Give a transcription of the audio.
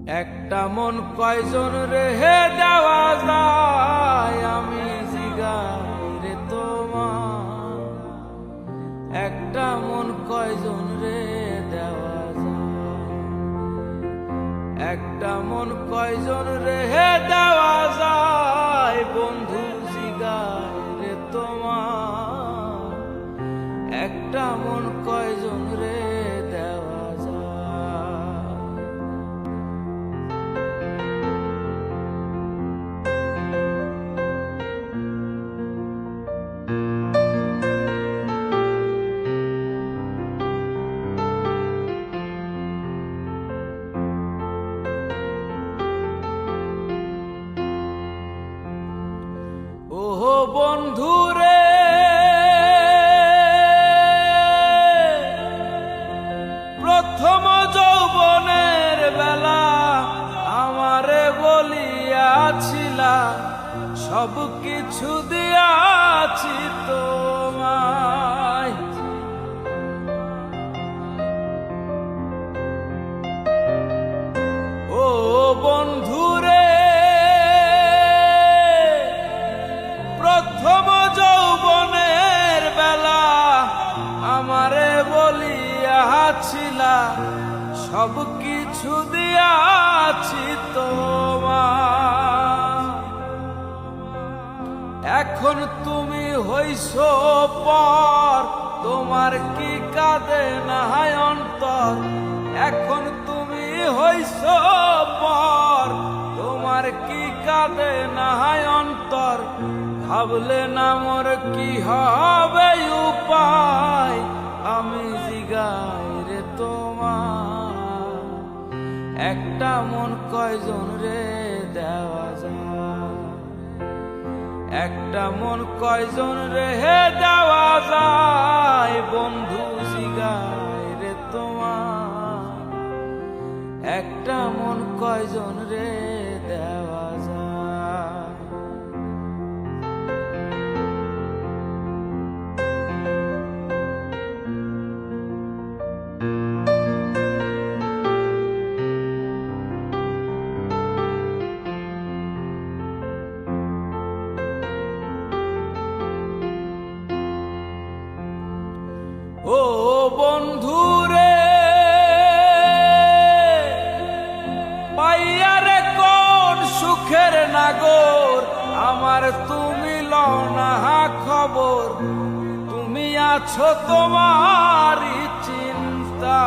একটা মন কয়জন রেহে দেওয়া যায়, আমি জিগাই রে তোমার। একটা মন কয়জন রে দেওয়া যায়, একটা মন কয়জন রেহে দেওয়া যায়, বন্ধু জিগাই রে তোমার। একটা মন কয়জন রে দেওয়া যায়। ওহো বন্ধুরে, প্রথম যৌবনের বেলা আমারে বলিয়াছিলা, সব কিছু দিয়াছি তোমায়। ও বন্ধুরে, প্রথম যৌবনের বেলা আমারে বলিয়াছিলা, সব কিছু দিয়াছি তোমার। এখন তুমি হইছো পর, তোমার কি কাঁদে না অন্তর। এখন তুমি হইছো পর, তোমার কি কাঁদে না অন্তর। ভাবলে না মোর কি হবে উপায়, আমি জিগাই রে তোমার। একটা মন কয়জন রে দেওয়া যায়, একটা মন কয়জন রে দেওয়া যায়, বন্ধু জিগাই রে তোমার। একটা মন কয়জন রে দেওয়া যায়। ও বন্ধুরে, পাইয়ারে কোন সুখের নাগর, আমার তুমি লও না খবর। তুমি আছো তোমারই চিন্তা,